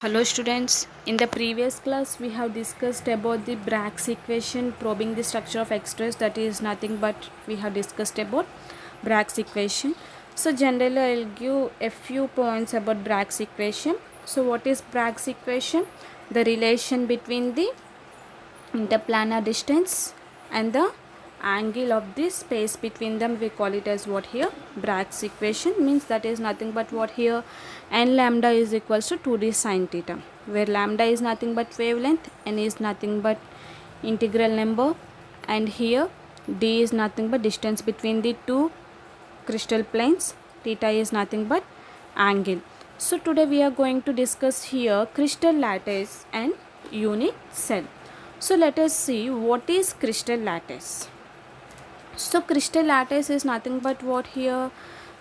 Hello students, in the previous class we have discussed about the Bragg's equation probing the structure of x-rays, that is nothing but we have discussed about Bragg's equation. So generally I will give a few points about Bragg's equation. So what is Bragg's equation? The relation between the interplanar distance and the angle of the space between them, we call it as what here? Bragg's equation. Means that is nothing but what here? N lambda is equals to 2d sine theta, where lambda is nothing but wavelength, n is nothing but integral number, and here d is nothing but distance between the two crystal planes, theta is nothing but angle. So today we are going to discuss here crystal lattice and unit cell. So let us see what is crystal lattice. So crystal lattice is nothing but what here?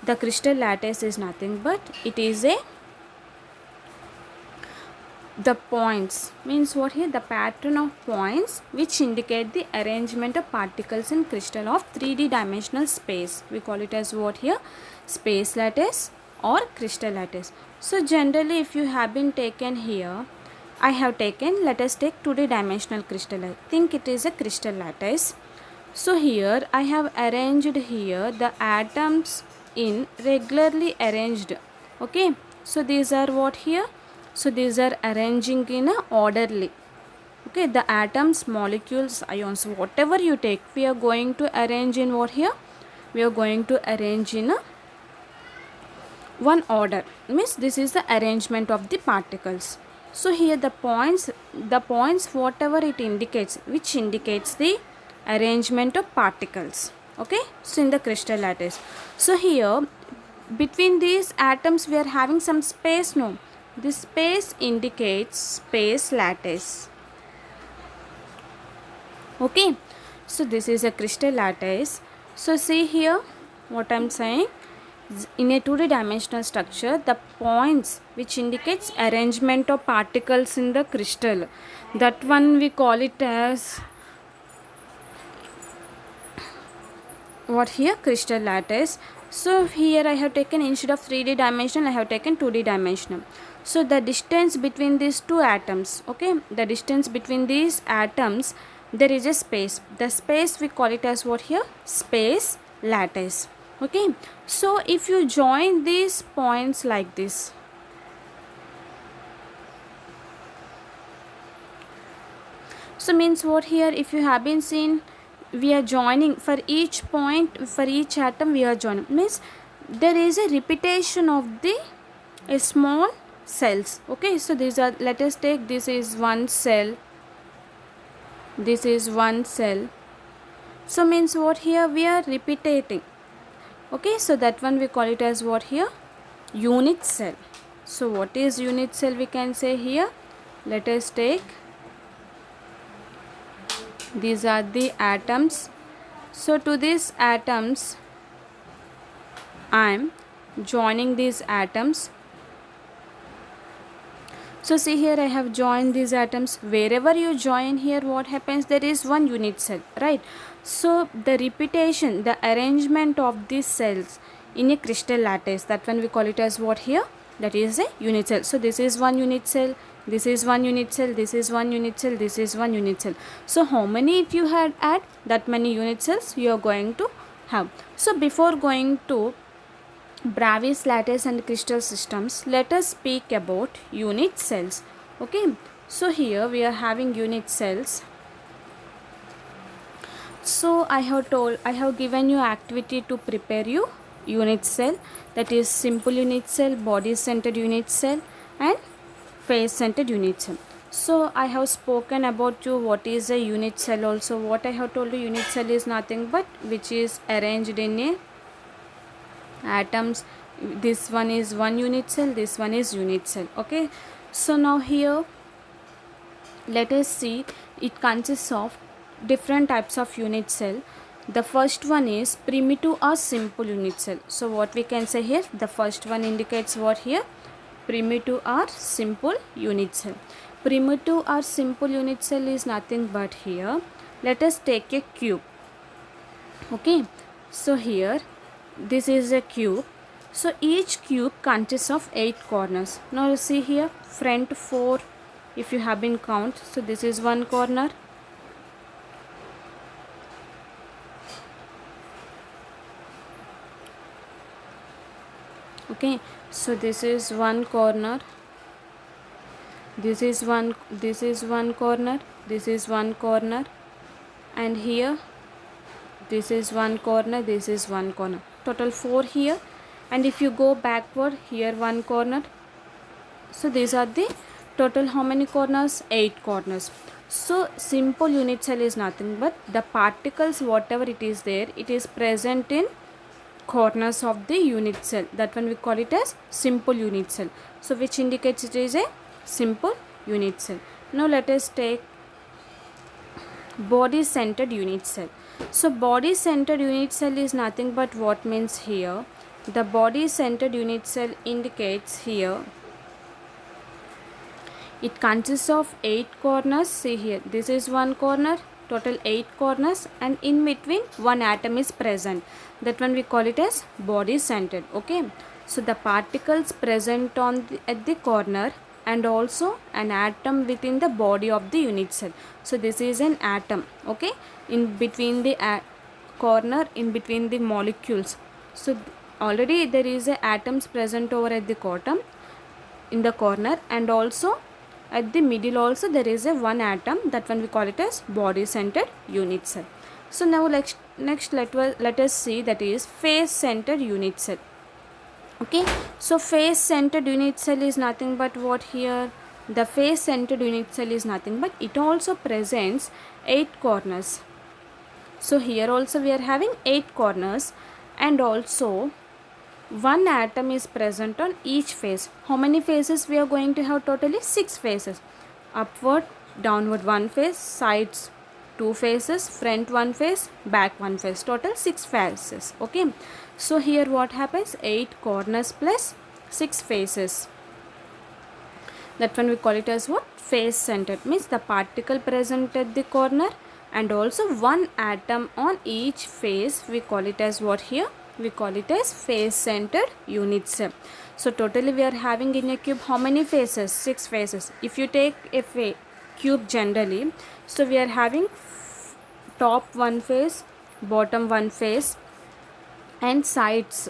The crystal lattice is nothing but it is a the points, means what here? The pattern of points which indicate the arrangement of particles in crystal of 3D dimensional space. We call it as what here? Space lattice or crystal lattice. So generally if you have been taken here, I have taken, let us take 2D dimensional crystal. I think it is a crystal lattice. So here I have arranged here the atoms in regularly arranged. Okay. So these are what here? So these are arranging in a orderly. Okay, the atoms, molecules, ions, whatever you take, we are going to arrange in what here? We are going to arrange in a one order. Means this is the arrangement of the particles. So here the points whatever it indicates, which indicates the arrangement of particles. Okay, so in the crystal lattice. So here between these atoms we are having some space. No, this space indicates space lattice. Okay, so this is a crystal lattice. So see here what I am saying. In a 2D dimensional structure, the points which indicates arrangement of particles in the crystal, that one we call it as what here? Crystal lattice. So here I have taken, instead of 3D dimensional I have taken 2D dimensional. So the distance between these two atoms, okay, the distance between these atoms, there is a space. The space we call it as what here? Space lattice. Okay, so if you join these points like this, so means what here? If you have been seen, we are joining for each point, for each atom we are joining, means there is a repetition of the small cells. Okay, so these are, let us take, this is one cell, this is one cell. So means what here? We are repeating. Okay, so that one we call it as what here? Unit cell. So what is unit cell? We can say here, let us take, these are the atoms. So to these atoms I am joining these atoms. So see here I have joined these atoms. Wherever you join here, what happens? There is one unit cell, right? So the repetition, the arrangement of these cells in a crystal lattice, that one we call it as what here? That is a unit cell. So this is one unit cell, this is one unit cell, this is one unit cell, this is one unit cell. So how many if you had add that many unit cells you are going to have. So before going to Bravais lattice and crystal systems, let us speak about unit cells. Okay, so here we are having unit cells. So I have given you activity to prepare you unit cell, that is simple unit cell, body centered unit cell and face centered unit cell. So I have spoken about you what is a unit cell also. What I have told you, unit cell is nothing but which is arranged in a atoms. This one is one unit cell, this one is unit cell. Okay, so now here let us see, it consists of different types of unit cell. The first one is primitive or simple unit cell. So what we can say here, the first one indicates what here? Primitive or simple unit cell. Primitive or simple unit cell is nothing but here, let us take a cube. Okay, so here this is a cube. So each cube consists of 8 corners. Now you see here, front 4, if you have been count, so this is one corner, okay, so this is one corner, this is one corner, this is one corner, and here this is one corner, this is one corner, total 4 here. And if you go backward, here one corner, so these are the total how many corners? 8 corners. So simple unit cell is nothing but the particles, whatever it is there, it is present in corners of the unit cell. That one we call it as simple unit cell. So which indicates it is a simple unit cell. Now let us take body centered unit cell. So body centered unit cell is nothing but what means here, the body centered unit cell indicates here, it consists of 8 corners. See here, this is one corner, total 8 corners, and in between one atom is present. That one we call it as body centered. Okay, so the particles present on at the corner and also an atom within the body of the unit cell. So this is an atom, okay, in between the corner, in between the molecules. So already there is a atoms present over at the bottom in the corner, and also at the middle also there is a one atom. That one we call it as body centered unit cell. So now next let us see, that is face centered unit cell. Okay, so face centered unit cell is nothing but what here, the face centered unit cell is nothing but it also presents 8 corners. So here also we are having 8 corners, and also one atom is present on each face. How many faces we are going to have? Totally 6 faces. Upward, downward 1 face, sides 2 faces, front 1 face, back 1 face, total 6 faces. Okay, so here what happens, 8 corners plus 6 faces. That one we call it as what, face centered, means the particle present at the corner and also one atom on each face. We call it as what here, we call it as face centered unit cell. So totally we are having in a cube how many faces? 6 faces. If you take a cube generally, so we are having top 1 face, bottom 1 face, and sides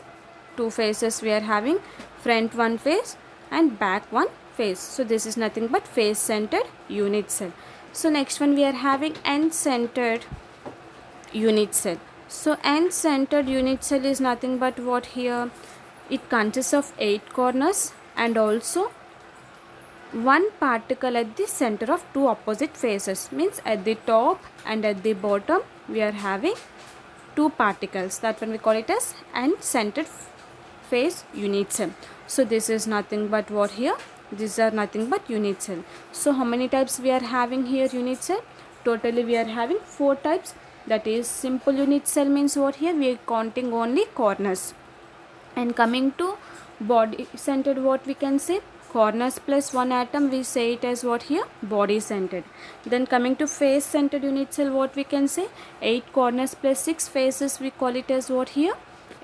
2 faces we are having, front 1 face and back 1 face. So this is nothing but face centered unit cell. So next one we are having end centered unit cell. So end centered unit cell is nothing but what here, it consists of 8 corners and also one particle at the center of 2 opposite faces, means at the top and at the bottom we are having 2 particles. That one we call it as end centered face unit cell. So this is nothing but what here, these are nothing but unit cell. So how many types we are having here unit cell? Totally we are having 4 types. That is simple unit cell means what here, we are counting only corners. And coming to body centered, what we can say, corners plus one atom, we say it as what here, body centered. Then coming to face centered unit cell, what we can say, 8 corners plus 6 faces, we call it as what here,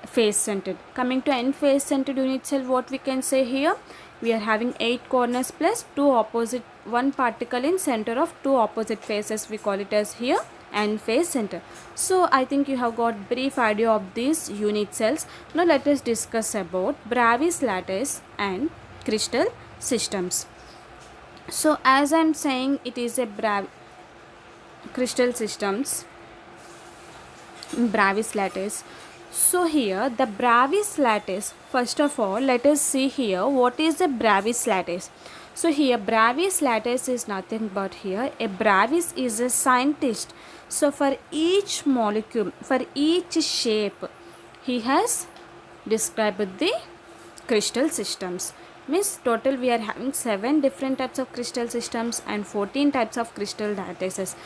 face centered. Coming to end face centered unit cell, what we can say here, we are having 8 corners plus 2 opposite, one particle in center of 2 opposite faces, we call it as here and face center. So I think you have got brief idea of these unit cells. Now let us discuss about Bravais lattice and crystal systems. So as I am saying, it is a crystal systems, Bravais lattice. So here the Bravais lattice, first of all let us see here what is the Bravais lattice. So here Bravais lattice is nothing but here, a Bravais is a scientist. So for each molecule, for each shape, he has described the crystal systems. Means total we are having 7 different types of crystal systems and 14 types of crystal lattices.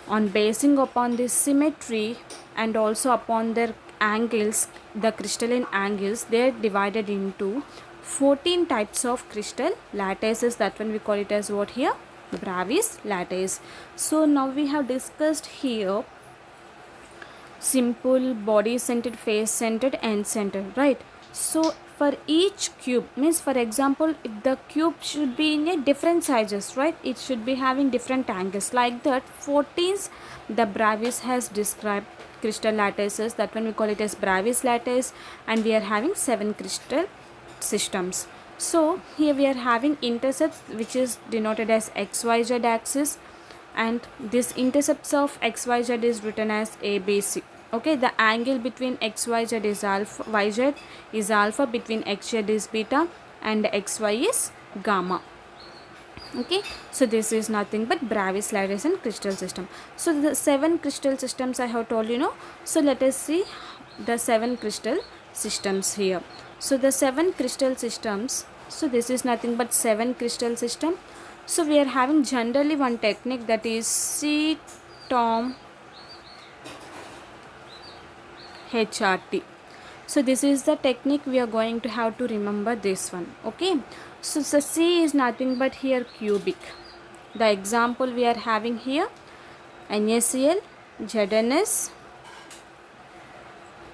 On basing upon this symmetry and also upon their angles, the crystalline angles, they are divided into 14 types of crystal lattices. That one we call it as what here, Bravais lattice. So now we have discussed here simple, body centered, face centered, end centered, right? So for each cube, means for example, if the cube should be in a different sizes, right, it should be having different angles. Like that 14th, the Bravais has described crystal lattices, that one we call it as Bravais lattice, and we are having 7 crystal systems. So here we are having intercepts, which is denoted as XYZ axis, and this intercepts of XYZ is written as ABC. Okay, the angle between XYZ is alpha, YZ is alpha, between XZ is beta, and XY is gamma. Okay, so this is nothing but Bravais lattice and crystal system. So the 7 crystal systems I have told you know. So let us see the 7 crystal systems here. So the 7 crystal systems, so this is nothing but 7 crystal system. So we are having generally one technique, that is CTOM HRT. So this is the technique we are going to have to remember this one. Okay, so C is nothing but here cubic. The example we are having here, NaCl, ZnS,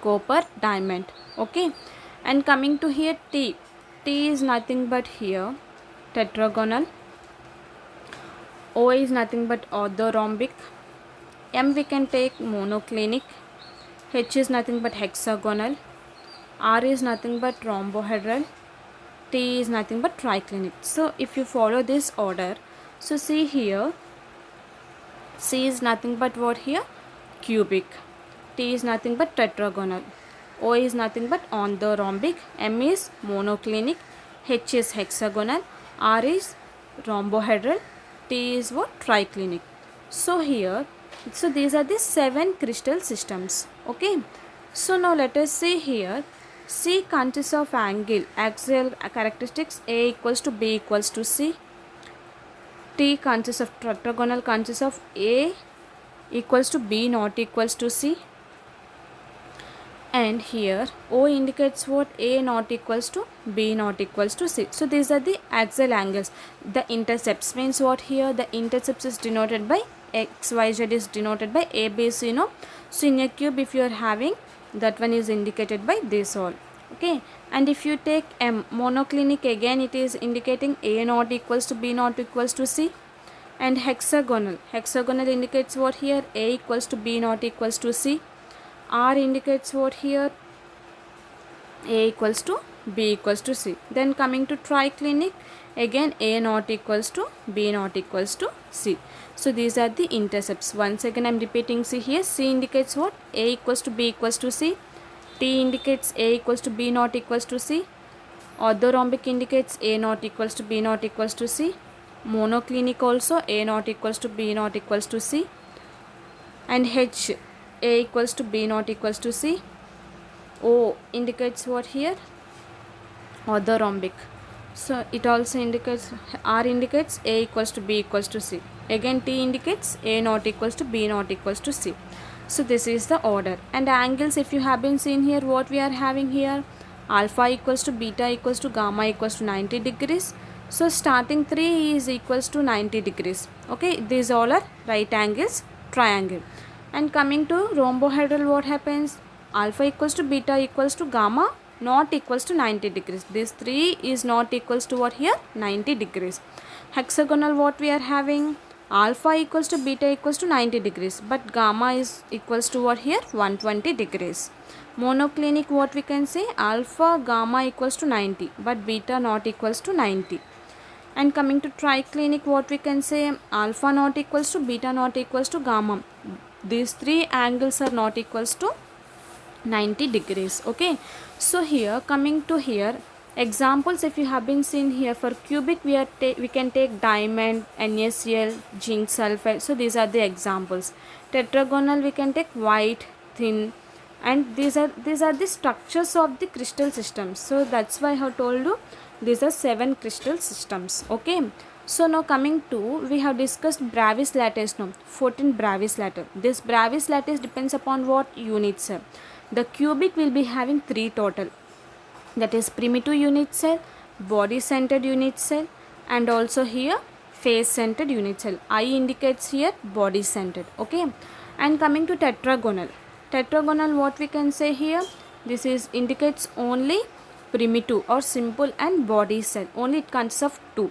copper, diamond. Okay, and coming to here T is nothing but here tetragonal, O is nothing but orthorhombic, M we can take monoclinic, H is nothing but hexagonal, R is nothing but rhombohedral, T is nothing but triclinic. So if you follow this order, so see here, C is nothing but what here? Cubic. T is nothing but tetragonal. O is nothing but orthorhombic. M is monoclinic. H is hexagonal. R is rhombohedral. T is what? Triclinic. So here, so these are the 7 crystal systems. Okay. So now let us see here. C consists of angle, axial characteristics A equals to B equals to C. T consists of tetragonal, consists of A equals to B not equals to C. And here O indicates what? A not equals to B not equals to C. So these are the axial angles. The intercepts means what here? The intercepts is denoted by XYZ is denoted by ABC, you know. So in a cube, if you are having, that one is indicated by this all. Okay, and if you take M monoclinic, again it is indicating A not equals to B not equals to C. And hexagonal indicates what here? A equals to B not equals to C. R indicates what here? A equals to B equals to C. Then coming to triclinic, again A not equals to B not equals to C. So these are the intercepts. Once again I am repeating. See here, C indicates what? A equals to B equals to C. T indicates A equals to B not equals to C. Orthorhombic indicates A not equals to B not equals to C. Monoclinic also A not equals to B not equals to C. And H, A equals to B not equals to C. O indicates what here? Orthorhombic. So it also indicates, R indicates A equals to B equals to C. Again T indicates A not equals to B not equals to C. So this is the order. And angles, if you have been seen here, what we are having here? Alpha equals to beta equals to gamma equals to 90 degrees. So starting 3 is equals to 90 degrees. Okay, these all are right angles triangle. And coming to rhombohedral, what happens? Alpha equals to beta equals to gamma not equals to 90 degrees. This 3 is not equals to what here? 90 degrees. Hexagonal, what we are having? Alpha equals to beta equals to 90 degrees, but gamma is equals to what here? 120 degrees. Monoclinic, what we can say? Alpha gamma equals to 90, but beta not equals to 90. And coming to triclinic, what we can say? Alpha not equals to beta not equals to gamma. These 3 angles are not equals to 90 degrees. Okay, so here coming to here, examples, if you have been seen here, for cubic we can take diamond, NaCl, zinc sulfide. So these are the examples. Tetragonal we can take white, thin, and these are the structures of the crystal systems. So that's why I have told you these are 7 crystal systems. Okay, so now coming to, we have discussed Bravais lattice now, 14 Bravais lattice. This Bravais lattice depends upon what unit cell. The cubic will be having 3 total, that is primitive unit cell, body centered unit cell, and also here face centered unit cell. I indicates here body centered. Okay, and coming to tetragonal, what we can say here? This is indicates only primitive or simple and body cell. Only it consists of two.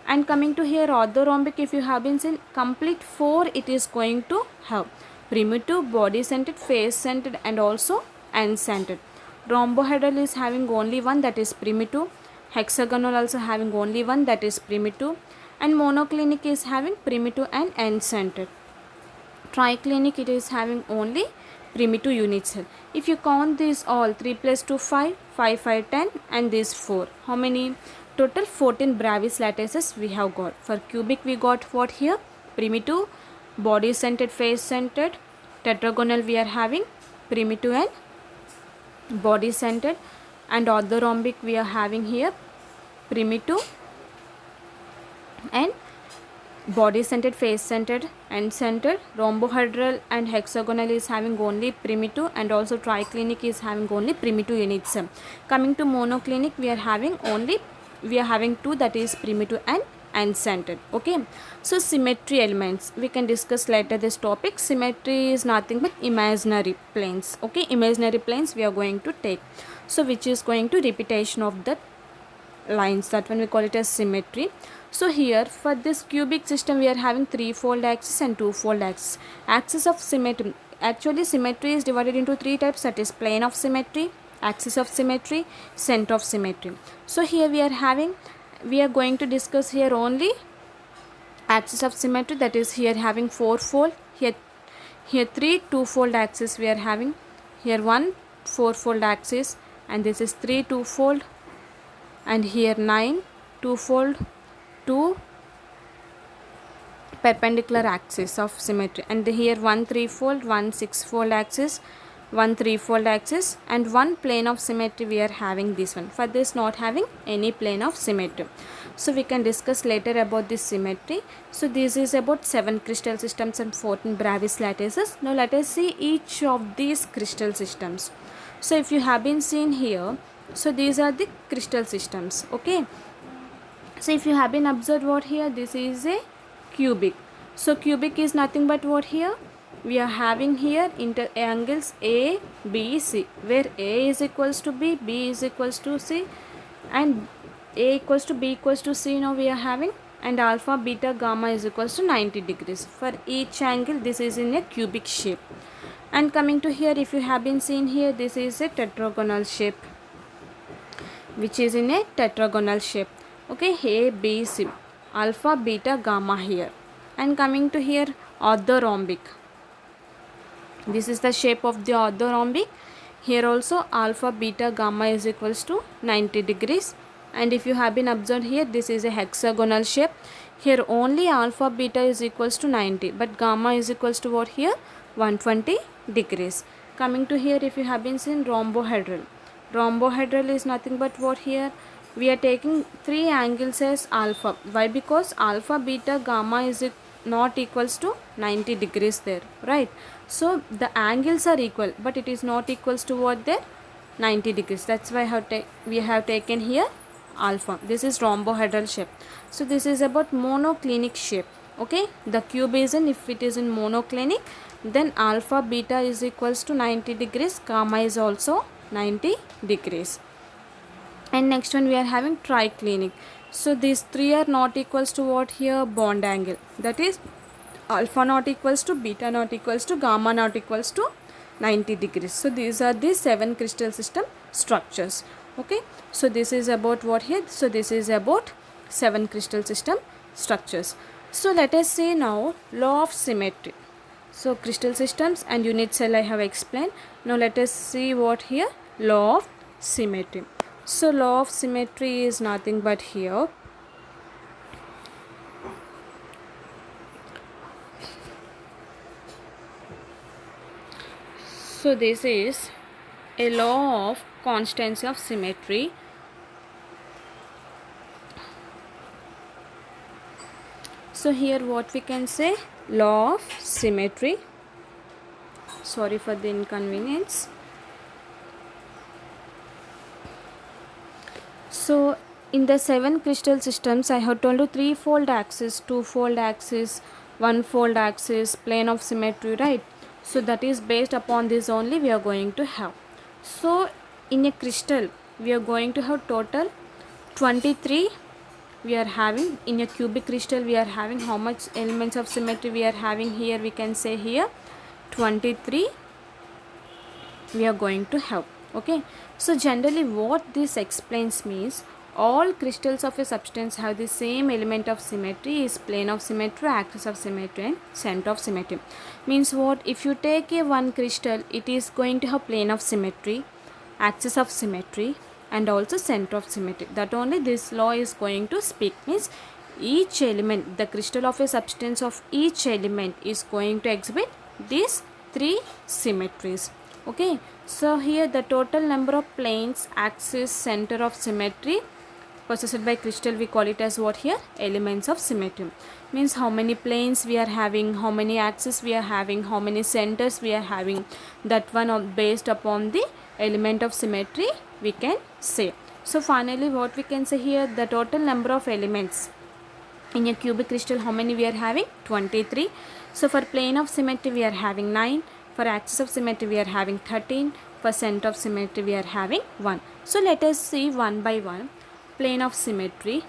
And coming to here orthorhombic, if you have been seen complete four, it is going to have primitive, body centered, face centered, and also end centered. Rhombohedral is having only one, that is primitive. Hexagonal also having only one, that is primitive. And monoclinic is having primitive and end centered. Triclinic, it is having only primitive unit cell. If you count these all, 3 plus 2 5, 5 5 10, and these 4, how many? Total 14 Bravais lattices we have got. For cubic we got what here? Primitive, body centered, face centered. Tetragonal we are having primitive and body centered. And orthorhombic we are having here primitive and body centered, face centered, end centered. Rhombohedral and hexagonal is having only primitive, and also triclinic is having only primitive unit cell. Coming to monoclinic, we are having two, that is primitive and end centered. Okay, so symmetry elements we can discuss later this topic. Symmetry is nothing but imaginary planes. Okay, imaginary planes we are going to take, so which is going to repetition of the lines, that one we call it as symmetry. So here for this cubic system we are having three-fold axis and two-fold axis. Axis of symmetry, actually symmetry is divided into three types, that is plane of symmetry, axis of symmetry, center of symmetry. So here we are going to discuss here only axis of symmetry, that is here having four-fold, here three two-fold axis we are having, here one four-fold axis, and this is three two-fold, and here 9 two-fold, 2 perpendicular axis of symmetry, and here 1 3-fold, 1 6-fold axis, 1 3-fold axis, and 1 plane of symmetry we are having this one. For this not having any plane of symmetry. So we can discuss later about this symmetry. So this is about 7 crystal systems and 14 Bravais lattices. Now let us see each of these crystal systems. So if you have been seen here, so these are the crystal systems. Okay, so if you have been observed what here, this is a cubic. So cubic is nothing but what here we are having here angles A, B, C, where A is equals to B, B is equals to C, and A equals to B equals to C. Now we are having, and alpha, beta, gamma is equals to 90 degrees. For each angle, this is in a cubic shape. And coming to here, if you have been seen here, this is a tetragonal shape, which is in a tetragonal shape. Okay, A, B, C, alpha, beta, gamma here. And coming to here, orthorhombic. This is the shape of the orthorhombic. Here also alpha, beta, gamma is equals to 90 degrees. And if you have been observed here, this is a hexagonal shape. Here only alpha, beta is equals to 90, but gamma is equals to what here? 120 degrees. Coming to here, if you have been seen rhombohedral. Rhombohedral is nothing but what here? We are taking three angles as alpha. Why? Because alpha, beta, gamma is not equals to 90 degrees there, right? So the angles are equal, but it is not equals to what there? 90 degrees. That's why we have taken here alpha. This is rhombohedral shape. So this is about monoclinic shape. Okay, the cube is in, if it is in monoclinic, then alpha, beta is equals to 90 degrees, gamma is also 90 degrees. And next one we are having triclinic. So these three are not equals to what here? Bond angle. That is alpha not equals to, beta not equals to, gamma not equals to 90 degrees. So these are the 7 crystal system structures. Okay, so this is about what here? So this is about 7 crystal system structures. So let us see now law of symmetry. So crystal systems and unit cell I have explained. Now let us see what here? Law of symmetry. So law of symmetry is nothing but here. So this is a law of constancy of symmetry. So here what we can say? Law of symmetry. Sorry for the inconvenience. So in the 7 crystal systems, I have told you 3-fold axis, 2-fold axis, 1-fold axis, plane of symmetry, right? So that is based upon this only we are going to have. So in a crystal, we are going to have total 23. We are having in a cubic crystal, we are having how much elements of symmetry we are having here? We can say here 23 we are going to have. Okay, so generally what this explains means all crystals of a substance have the same element of symmetry is plane of symmetry, axis of symmetry and center of symmetry. Means what? If you take a one crystal, it is going to have plane of symmetry, axis of symmetry and also center of symmetry. That only this law is going to speak. Means each element, the crystal of a substance of each element is going to exhibit these three symmetries. Okay, so here the total number of planes, axis, center of symmetry possessed by crystal, we call it as what here? Elements of symmetry. Means how many planes we are having, how many axes we are having, how many centers we are having, that one based upon the element of symmetry we can say. So finally what we can say here, the total number of elements in a cubic crystal, how many we are having? 23. So for plane of symmetry we are having 9, for axis of symmetry we are having 13, for center of symmetry we are having 1. So let us see one by one. Plane of symmetry.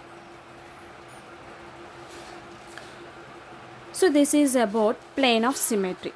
So this is about plane of symmetry.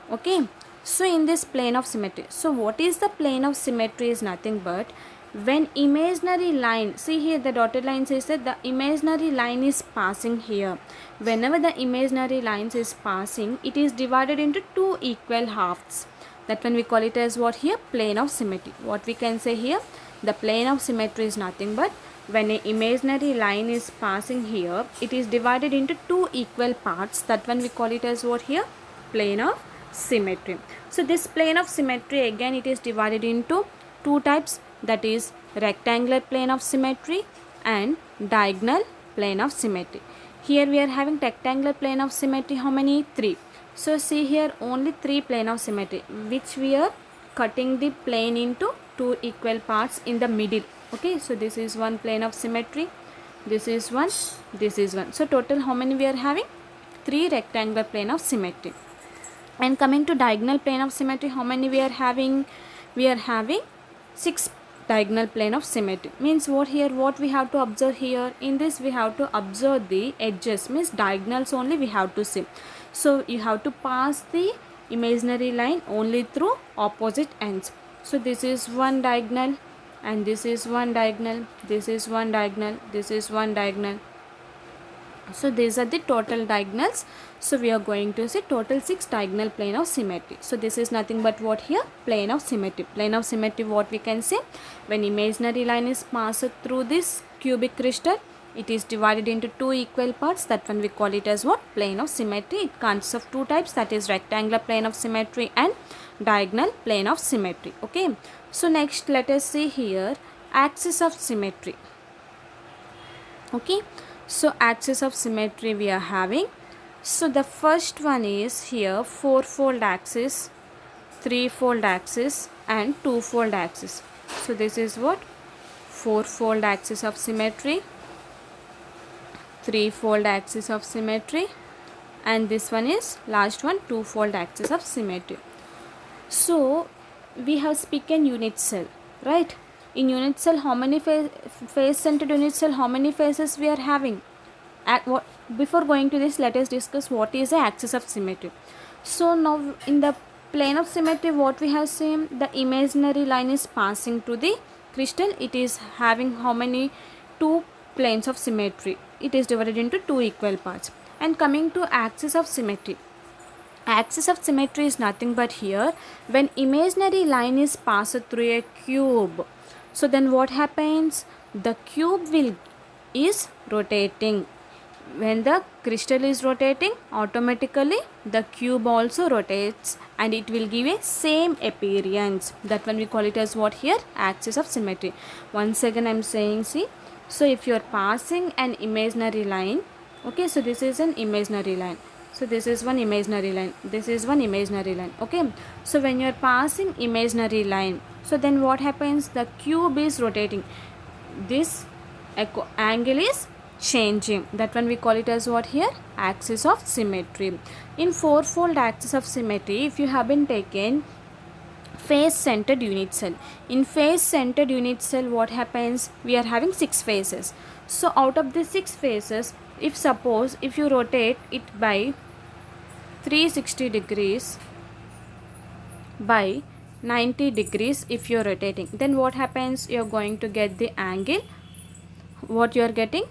Okay, so in this plane of symmetry, so what is the plane of symmetry is nothing but when imaginary line, see here the dotted line says that the imaginary line is passing here. Whenever the imaginary lines is passing, it is divided into two equal halves. That when we call it as what here? Plane of symmetry. What we can say here? The plane of symmetry is nothing but when an imaginary line is passing here, it is divided into two equal parts. That one we call it as what here? Plane of symmetry. So this plane of symmetry, again it is divided into two types, that is rectangular plane of symmetry and diagonal plane of symmetry. Here we are having rectangular plane of symmetry, how many? 3. So see here only 3 plane of symmetry, which we are cutting the plane into two equal parts in the middle. Okay, so this is one plane of symmetry, this is one, this is one. So total how many we are having? 3 rectangular plane of symmetry. And coming to diagonal plane of symmetry, how many we are having? We are having 6 diagonal plane of symmetry. Means what here? What we have to observe here? In this we have to observe the edges, means diagonals only we have to see. So you have to pass the imaginary line only through opposite ends. So this is one diagonal and this is one diagonal, this is one diagonal, this is one diagonal. So these are the total diagonals. So we are going to say total 6 diagonal plane of symmetry. So this is nothing but what here? Plane of symmetry. Plane of symmetry, what we can say? When imaginary line is passed through this cubic crystal, it is divided into two equal parts. That one we call it as what? Plane of symmetry. It consists of two types, that is rectangular plane of symmetry and diagonal plane of symmetry. Okay, so next let us see here axis of symmetry. Okay, so axis of symmetry we are having. So the first one is here 4-fold axis, 3-fold axis and 2-fold axis. So this is what? 4-fold axis of symmetry, 3-fold axis of symmetry and this one is last one 2-fold axis of symmetry. So we have spoken unit cell, right? In unit cell how many face centered unit cell, how many faces we are having? Before going to this, let us discuss what is the axis of symmetry. So now in the plane of symmetry, what we have seen, the imaginary line is passing to the crystal. It is having how many? 2 planes of symmetry. It is divided into 2 equal parts. And coming to axis of symmetry, axis of symmetry is nothing but here when imaginary line is passed through a cube. So then what happens? The cube is rotating. When the crystal is rotating, automatically the cube also rotates and it will give a same appearance. That one we call it as what here? Axis of symmetry. Once again I am saying, see, so if you are passing an imaginary line, okay, so this is an imaginary line. So this is one imaginary line, this is one imaginary line. Okay, so when you are passing imaginary line, so then what happens? The cube is rotating, this angle is changing. That one we call it as what here? Axis of symmetry. In 4-fold axis of symmetry, if you have been taken face centered unit cell. In face centered unit cell, what happens? We are having 6 faces. So out of the 6 faces, if suppose if you rotate it by 360 degrees by 90 degrees, if you are rotating, then what happens? You are going to get the angle. What you are getting?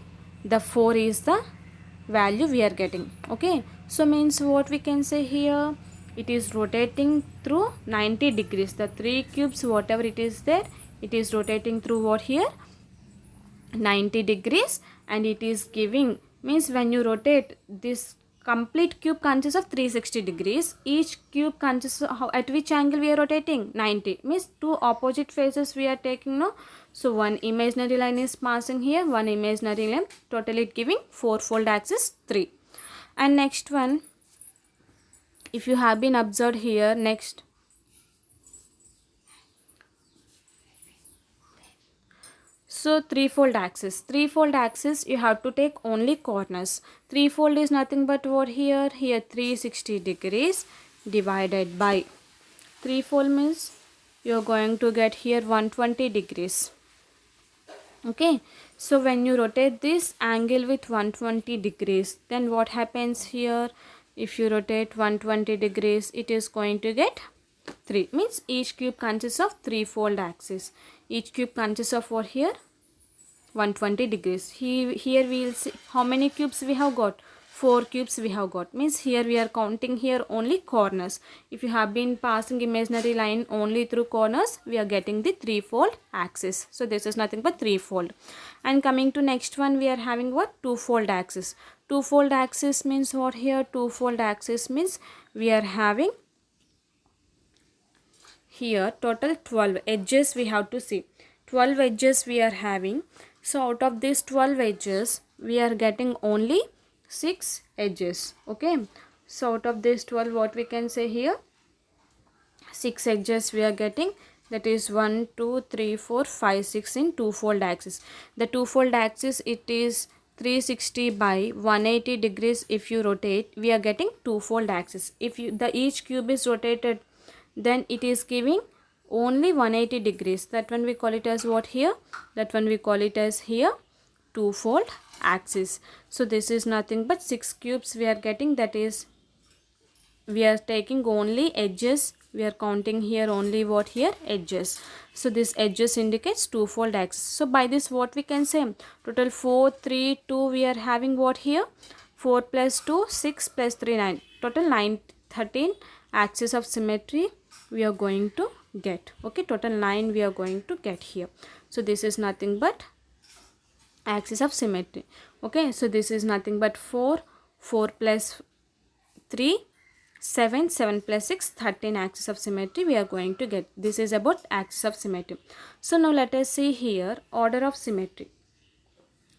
The 4 is the value we are getting. Okay, so means what we can say here, it is rotating through 90 degrees. The 3 cubes, whatever it is there, it is rotating through what here, 90 degrees, and it is giving, means when you rotate this complete cube consists of 360 degrees. Each cube consists of at which angle we are rotating? 90. Means two opposite faces we are taking, no? So one imaginary line is passing here, one imaginary line, totally it giving fourfold axis 3. And next one, if you have been observed here, next, so threefold axis. Threefold axis, you have to take only corners. Threefold is nothing but what here? Here 360 degrees divided by. Threefold means you are going to get here 120 degrees. Okay, so when you rotate this angle with 120 degrees, then what happens here? If you rotate 120 degrees, it is going to get 3. Means each cube consists of threefold axis. Each cube consists of what here? 120 degrees. Here we will see how many cubes we have got. 4 cubes we have got. Means here we are counting here only corners. If you have been passing imaginary line only through corners, we are getting the threefold axis. So this is nothing but threefold. And coming to next one, we are having what? Twofold axis. Twofold axis means what here? Twofold axis means we are having here total 12 edges we have to see. 12 edges we are having. So out of these 12 edges, we are getting only 6 edges. Okay, so out of this 12, what we can say here, 6 edges we are getting, that is 1 2 3 4 5 6 in twofold axis. The twofold axis, it is 360 by 180 degrees. If you rotate, we are getting twofold axis. If you the each cube is rotated, then it is giving only 180 degrees. That one we call it as what here? That one we call it as here twofold axis. So this is nothing but 6 cubes we are getting, that is we are taking only edges. We are counting here only what here? Edges. So this edges indicates twofold axis. So by this what we can say? Total 4, 3, 2 we are having what here? 4 plus 2, 6 plus 3, 9. Total 9, 13 axis of symmetry we are going to get. Okay, total 9 we are going to get here. So this is nothing but axis of symmetry. Okay, so this is nothing but 4, 4 plus 3, 7, 7 plus 6, 13 axis of symmetry we are going to get. This is about axis of symmetry. So now let us see here order of symmetry.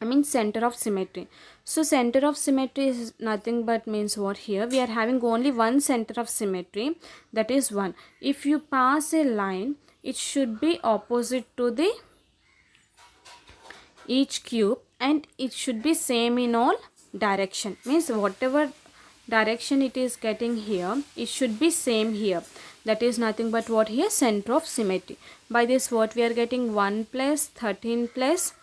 I mean center of symmetry. So center of symmetry is nothing but means what here? We are having only one center of symmetry, that is 1. If you pass a line, it should be opposite to the each cube and it should be same in all direction. Means whatever direction it is getting here, it should be same here. That is nothing but what here? Center of symmetry. By this what we are getting? 1 plus 13 plus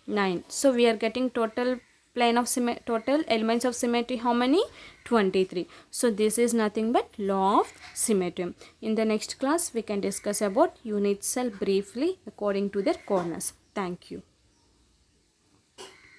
9. So we are getting total plane of total elements of symmetry how many? 23. So this is nothing but law of symmetry. In the next class we can discuss about unit cell briefly according to their corners. Thank you.